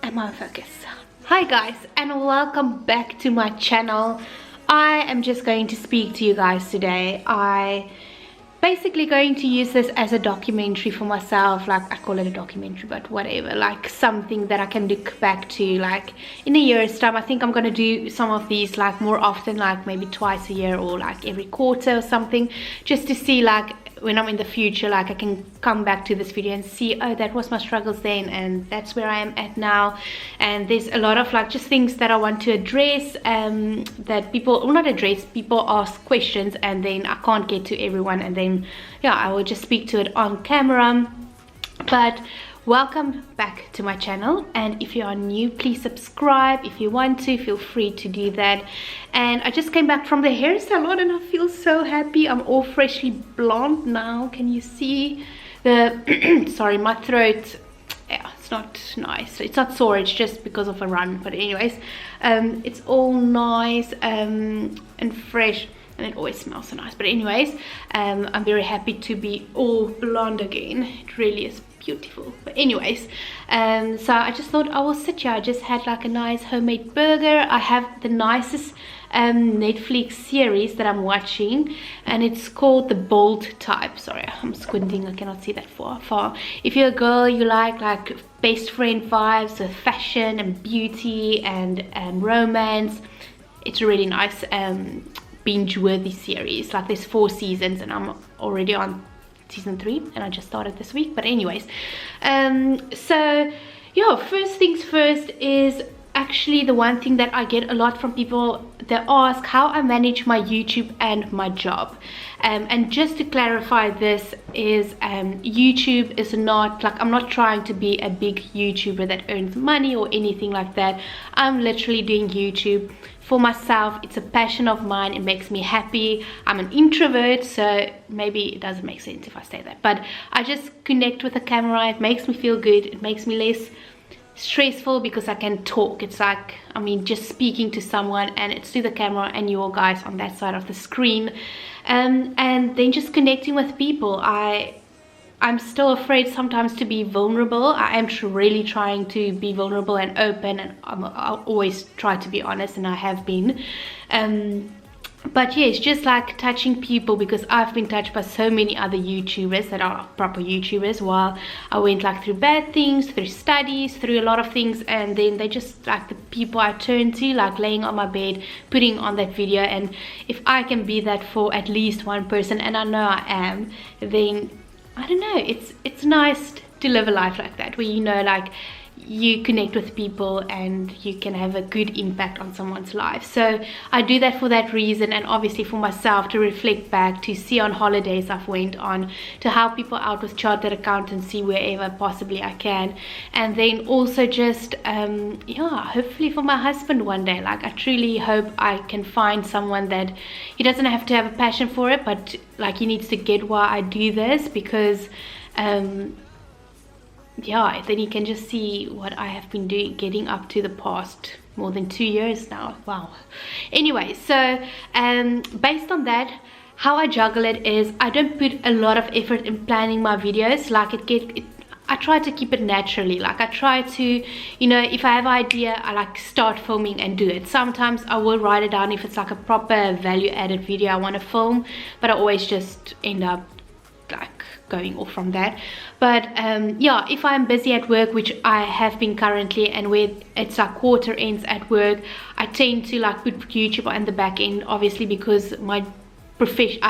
Am I on focus? Hi guys, and welcome back to my channel. I am just going to speak to you guys today. I basically going to use this as a documentary for myself. Like, I call it a documentary, but whatever, like something that I can look back to like in a year's time. I think I'm gonna do some of these like more often, like maybe twice a year or like every quarter or something, just to see like when I'm in the future, like I can come back to this video and see, oh, that was my struggles then and that's where I am at now. And there's a lot of like just things that I want to address, that people, well, not address, people ask questions and then I can't get to everyone, and then yeah, I will just speak to it on camera. But welcome back to my channel, and if you are new, please subscribe. If you want to, feel free to do that. And I just came back from the hair salon and I feel so happy. I'm all freshly blonde now. Can you see the sorry, my throat, yeah, it's not nice, it's not sore, it's just because of a run. But anyways, it's all nice and fresh, and it always smells so nice. But anyways, I'm very happy to be all blonde again. It really is beautiful. But anyways, so I just thought I will sit here. I just had like a nice homemade burger. I have the nicest Netflix series that I'm watching, and it's called The Bold Type. Sorry, I'm squinting, I cannot see that far. If you're a girl, you like best friend vibes with fashion and beauty and romance, it's a really nice binge worthy series. Like, there's 4 seasons and I'm already on season 3 and I just started this week. But anyways, so yeah, first things first is actually the one thing that I get a lot from people. They ask how I manage my YouTube and my job, and just to clarify, this is YouTube is not like, I'm not trying to be a big YouTuber that earns money or anything like that. I'm literally doing YouTube for myself. It's a passion of mine. It makes me happy. I'm an introvert, so maybe it doesn't make sense if I say that, but I just connect with the camera. It makes me feel good. It makes me less stressful because I can talk. It's like, I mean, just speaking to someone, and it's to the camera and you all guys on that side of the screen, and then just connecting with people. I'm still afraid sometimes to be vulnerable. I am really trying to be vulnerable and open, and I'll always try to be honest, and I have been. But yeah, it's just like touching people, because I've been touched by so many other YouTubers that are proper YouTubers while I went like through bad things, through studies, through a lot of things, and then they just like the people I turn to, like laying on my bed, putting on that video. And if I can be that for at least one person, and I know I am, then I don't know, it's nice to live a life like that, where you know, like, you connect with people and you can have a good impact on someone's life. So I do that for that reason, and obviously for myself, to reflect back, to see on holidays I've went on, to help people out with chartered accountancy wherever possibly I can, and then also just yeah, hopefully for my husband one day. Like, I truly hope I can find someone that he doesn't have to have a passion for it, but like, he needs to get why I do this, because yeah, then you can just see what I have been doing, getting up to the past more than 2 years now. Wow. Anyway, so based on that, how I juggle it is, I don't put a lot of effort in planning my videos. Like, I try to keep it naturally. Like, I try to, you know, if I have an idea, I like start filming and do it. Sometimes I will write it down if it's like a proper value added video I want to film, but I always just end up like going off from that. But yeah, if I'm busy at work, which I have been currently, and where it's like quarter ends at work, I tend to like put YouTube on the back end, obviously, because I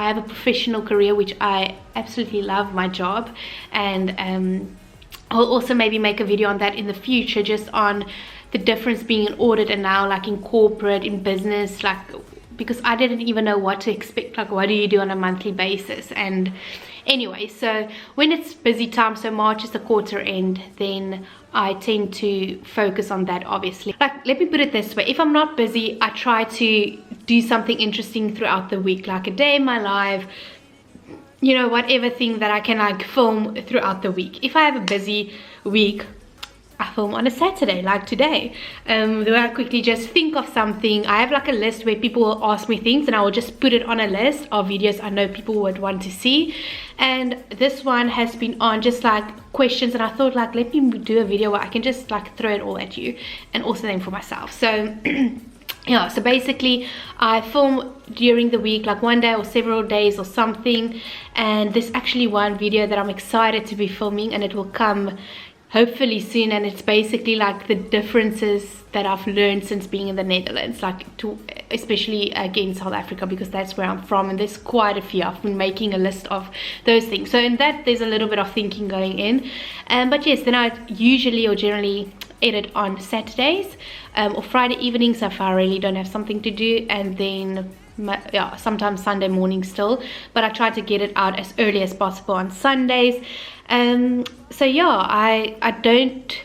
have a professional career, which I absolutely love my job. And I'll also maybe make a video on that in the future, just on the difference being in audit and now like in corporate, in business, like, because I didn't even know what to expect. Like, what do you do on a monthly basis? And anyway, so when it's busy time, so March is the quarter end, then I tend to focus on that, obviously. Like, let me put it this way, if I'm not busy, I try to do something interesting throughout the week, like a day in my life, you know, whatever thing that I can like film throughout the week. If I have a busy week, I film on a Saturday, like today. Where I quickly just think of something. I have like a list where people will ask me things, and I will just put it on a list of videos I know people would want to see. And this one has been on just like questions, and I thought like, let me do a video where I can just like throw it all at you and also then for myself. So yeah, so basically I film during the week, like one day or several days or something, and there's actually one video that I'm excited to be filming, and it will come hopefully soon, and it's basically like the differences that I've learned since being in the Netherlands, like especially again South Africa, because that's where I'm from, and there's quite a few. I've been making a list of those things, so in that there's a little bit of thinking going in. But yes, then I usually or generally edit on Saturdays or Friday evenings if I really don't have something to do, and then yeah, sometimes Sunday morning still, but I try to get it out as early as possible on Sundays. So yeah, I don't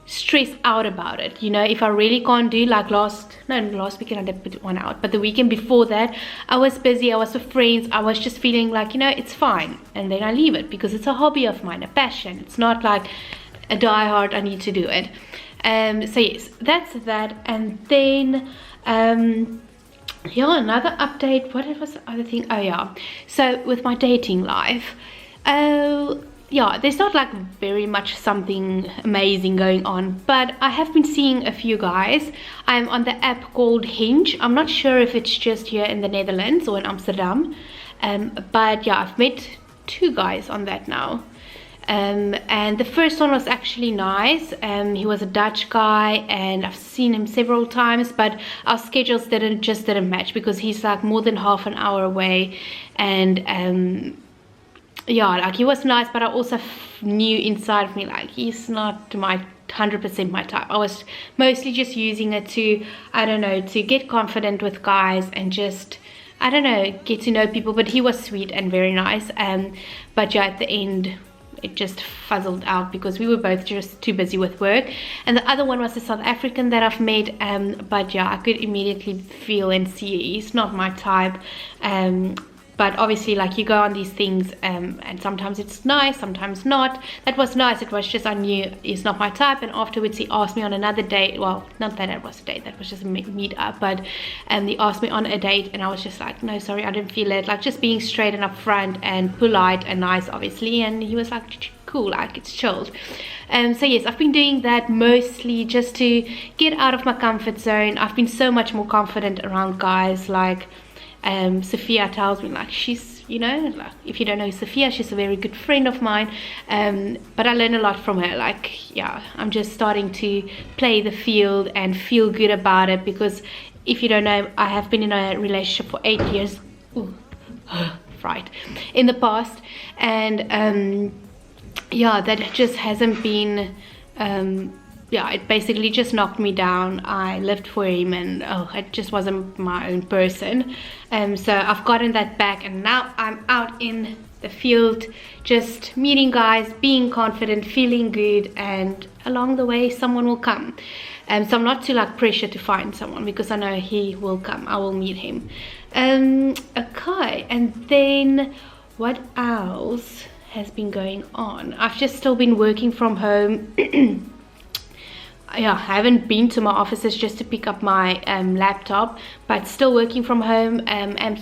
stress out about it, you know. If I really can't do, like last weekend I did put one out, but the weekend before that I was busy, I was with friends, I was just feeling like, you know, it's fine, and then I leave it because it's a hobby of mine, a passion. It's not like a die-hard, I need to do it. So yes, that's that. And then yeah, another update. What was the other thing? Oh yeah, so with my dating life, yeah, there's not like very much something amazing going on, but I have been seeing a few guys. I'm on the app called Hinge. I'm not sure if it's just here in the Netherlands or in Amsterdam, but yeah, I've met 2 guys on that now. And the first one was actually nice. He was a Dutch guy, and I've seen him several times, but our schedules didn't match, because he's like more than half an hour away. And yeah, like he was nice, but I also knew inside of me like he's not my 100% my type. I was mostly just using it to, I don't know, to get confident with guys and just, I don't know, get to know people. But he was sweet and very nice. But yeah, at the end it just fuzzled out because we were both just too busy with work. And the other one was a South African that I've met, but yeah, I could immediately feel and see he's not my type. But obviously, like, you go on these things, and sometimes it's nice, sometimes not. That was nice. It was just, I knew he's not my type. And afterwards he asked me on another date. Well, not that it was a date, that was just a meet up, but he asked me on a date, and I was just like, no, sorry, I didn't feel it. Like, just being straight and upfront and polite and nice, obviously. And he was like, cool, like, it's chilled. So yes, I've been doing that mostly just to get out of my comfort zone. I've been so much more confident around guys. Like, Sophia tells me, like, she's, you know, like, if you don't know Sophia, she's a very good friend of mine, but I learn a lot from her. Like, yeah, I'm just starting to play the field and feel good about it, because if you don't know, I have been in a relationship for 8 years. Ooh, fright, in the past, and yeah, that just hasn't been, yeah, it basically just knocked me down. I lived for him, and it just wasn't my own person. So I've gotten that back, and now I'm out in the field, just meeting guys, being confident, feeling good, and along the way someone will come. So I'm not too like pressure to find someone, because I know he will come. I will meet him. Okay, and then what else has been going on? I've just still been working from home. Yeah, I haven't been to my offices just to pick up my laptop, but still working from home. And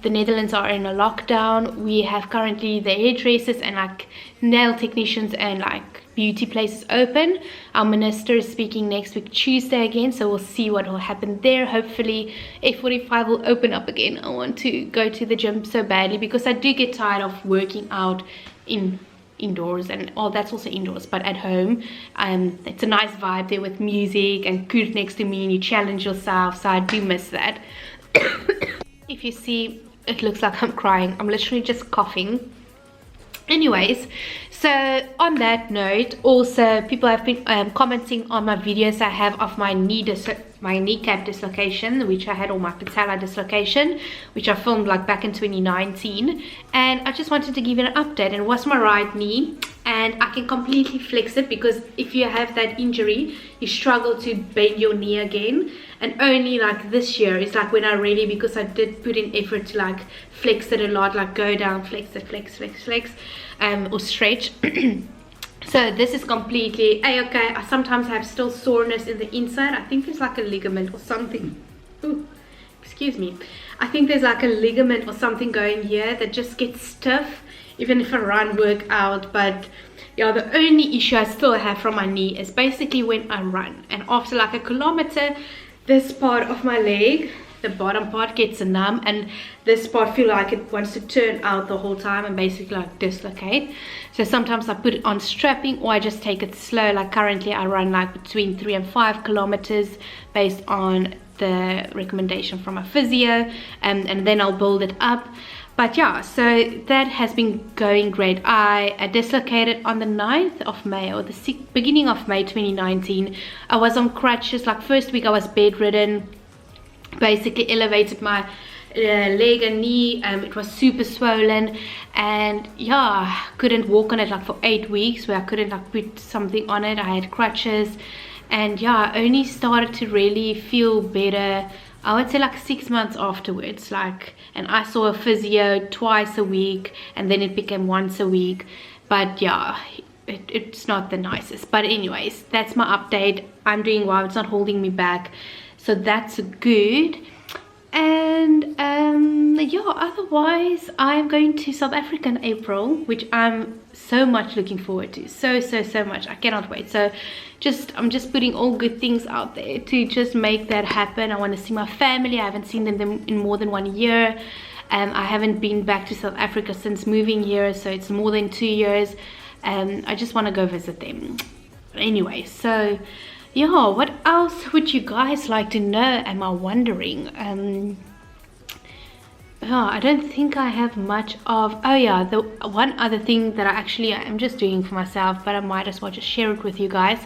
the Netherlands are in a lockdown. We have currently the hairdressers and like nail technicians and like beauty places open. Our minister is speaking next week Tuesday again, so we'll see what will happen there. Hopefully F45 will open up again. I want to go to the gym so badly, because I do get tired of working out indoors, and all that's also indoors, but at home it's a nice vibe there with music and Kurt next to me, and you challenge yourself. So I do miss that. If you see, it looks like I'm crying. I'm literally just coughing. Anyways, so on that note, also people have been commenting on my videos I have of my kneecap dislocation, which I had, or my patella dislocation, which I filmed like back in 2019. And I just wanted to give you an update. And it was my right knee, and I can completely flex it, because if you have that injury, you struggle to bend your knee again. And only like this year is like when I really, because I did put in effort to like flex it a lot, like go down, flex it, flex, or stretch. So this is completely a-okay. I sometimes have still soreness in the inside. I think there's like a ligament or something. Ooh, excuse me. I think there's like a ligament or something going here that just gets stiff even if I run, work out. But yeah, the only issue I still have from my knee is basically when I run, and after like a kilometer, this part of my leg, the bottom part, gets numb, and this part feel like it wants to turn out the whole time and basically like dislocate. So sometimes I put it on strapping, or I just take it slow. Like currently I run like between 3 and 5 kilometers based on the recommendation from a physio, and then I'll build it up. But yeah, so that has been going great. I dislocated on the 9th of May, or the beginning of May 2019. I was on crutches. Like first week I was bedridden, basically elevated my leg and knee. It was super swollen, and yeah, couldn't walk on it like for 8 weeks, where I couldn't like put something on it. I had crutches, and yeah, I only started to really feel better, I would say like 6 months afterwards. Like, and I saw a physio twice a week, and then it became once a week. But yeah, it's not the nicest. But anyways, that's my update. I'm doing well. It's not holding me back, so that's good. And yeah, otherwise I'm going to South Africa in April, which I'm so much looking forward to. So much. I cannot wait. So I'm just putting all good things out there to just make that happen. I want to see my family. I haven't seen them in more than 1 year. I haven't been back to South Africa since moving here, so it's more than 2 years. I just want to go visit them. Anyway, so yeah, what else would you guys like to know? Am I wondering? I don't think I have much of. Oh yeah, the one other thing that I'm just doing for myself, but I might as well just share it with you guys,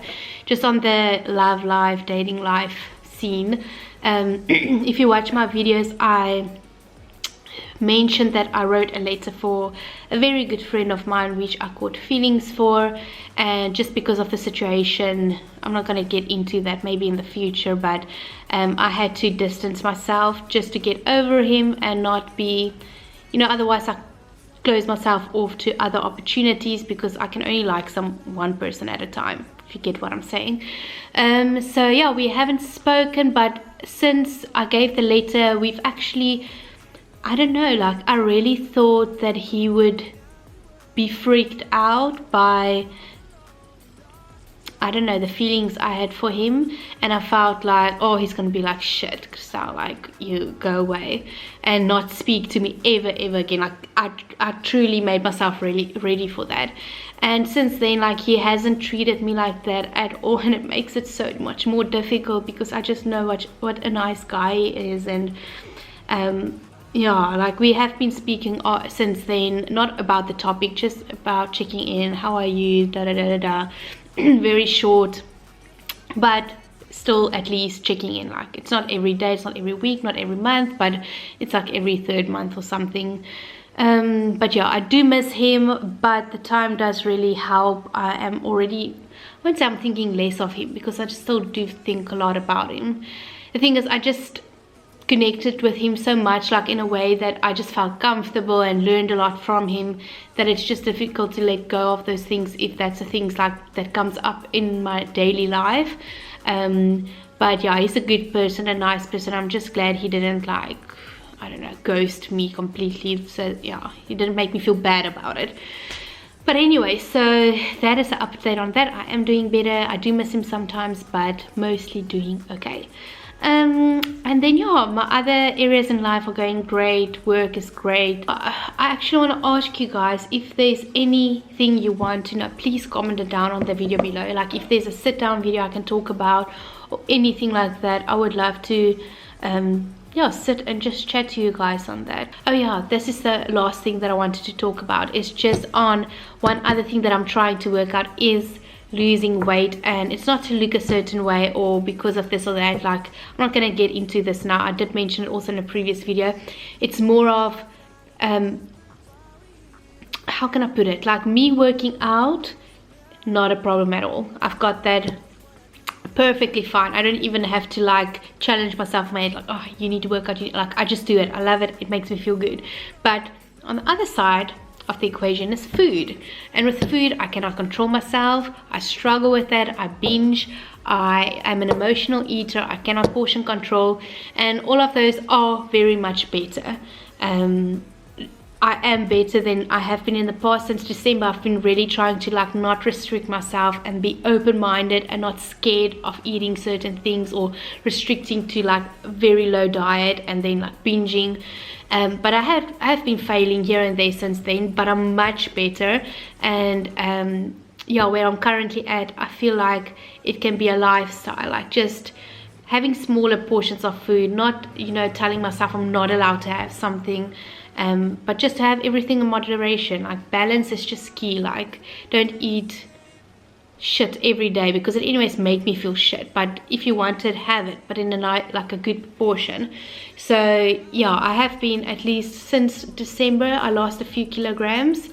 just on the love life, dating life scene. If you watch my videos, I mentioned that I wrote a letter for a very good friend of mine, which I caught feelings for, and just because of the situation, I'm not going to get into that, maybe in the future, but I had to distance myself just to get over him and not be, otherwise I close myself off to other opportunities, because I can only like one person at a time, if you get what I'm saying. So yeah, we haven't spoken, but since I gave the letter, we've actually, I don't know, like I really thought that he would be freaked out by, I don't know, the feelings I had for him, and I felt like, oh, he's gonna be like, shit, Christelle, like, you go away and not speak to me ever again. Like I truly made myself really ready for that, and since then, like, he hasn't treated me like that at all, and it makes it so much more difficult, because I just know what a nice guy he is. And yeah, like we have been speaking since then, not about the topic, just about checking in, how are you, very short, but still at least checking in. Like, it's not every day, it's not every week, not every month, but it's like every 3rd month or something. But yeah, I do miss him, but the time does really help. I am already, I won't say I'm thinking less of him, because I still do think a lot about him. The thing is, I just connected with him so much, like in a way that I just felt comfortable and learned a lot from him, that it's just difficult to let go of those things if that's the things like that comes up in my daily life. But yeah, he's a good person, a nice person. I'm just glad he didn't, like, I don't know, ghost me completely. So yeah, he didn't make me feel bad about it. But anyway, so that is the update on that. I am doing better. I do miss him sometimes, but mostly doing okay. And then yeah, my other areas in life are going great. Work is great. I actually want to ask you guys, if there's anything you want to know, please comment it down on the video below. Like, if there's a sit down video I can talk about, or anything like that, I would love to yeah, sit and just chat to you guys on that. Oh yeah, this is the last thing that I wanted to talk about. It's just on one other thing that I'm trying to work out is losing weight, and it's not to look a certain way or because of this or that. Like, I'm not going to get into this now. I did mention it also in a previous video. It's more of how can I put it, like, me working out, not a problem at all. I've got that perfectly fine. I don't even have to like challenge myself in my head, like, oh, you need to work out. Like, I just do it. I love it. It makes me feel good. But on the other side, of the equation is food. And with food, I cannot control myself. I struggle with that. I binge. I am an emotional eater. I cannot portion control, and all of those are very much better. I am better than I have been in the past. Since December, I've been really trying to like not restrict myself and be open-minded and not scared of eating certain things or restricting to like very low diet and then like binging. But I have been failing here and there since then, but I'm much better. And yeah, where I'm currently at, I feel like it can be a lifestyle, like just having smaller portions of food, not, you know, telling myself I'm not allowed to have something, but just to have everything in moderation. Like balance is just key. Like don't eat shit every day, because it anyways make me feel shit, but if you want it, have it, but in a like a good proportion. So yeah, I have been, at least since December, I lost a few kilograms,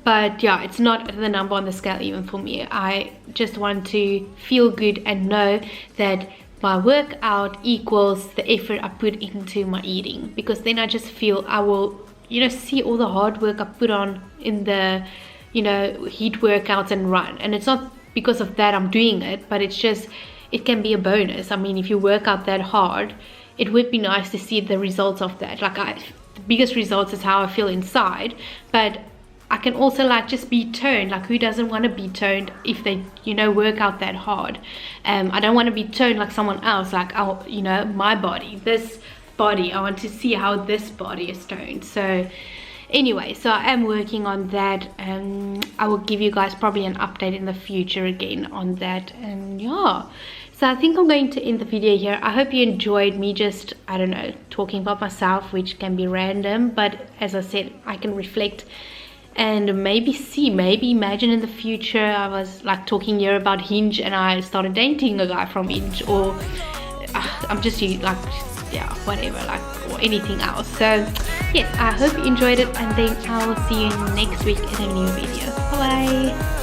but yeah, it's not the number on the scale even for me. I just want to feel good and know that my workout equals the effort I put into my eating, because then I just feel I will, you know, see all the hard work I put on in the, you know, heat workouts and run. And it's not because of that I'm doing it, but it's just, it can be a bonus. I mean, if you work out that hard, it would be nice to see the results of that. Like the biggest results is how I feel inside, but I can also like just be toned. Like who doesn't want to be toned if they, you know, work out that hard? I don't want to be toned like someone else, like, you know, my body, this body. I want to see how this body is toned. So anyway, so I am working on that, and I will give you guys probably an update in the future again on that. And yeah, so I think I'm going to end the video here. I hope you enjoyed me just, I don't know, talking about myself, which can be random, but as I said, I can reflect and maybe imagine in the future I was like talking here about Hinge and I started dating a guy from Hinge, or I'm just like, yeah, whatever, like, or anything else. So yes, I hope you enjoyed it, and then I will see you next week in a new video. Bye bye.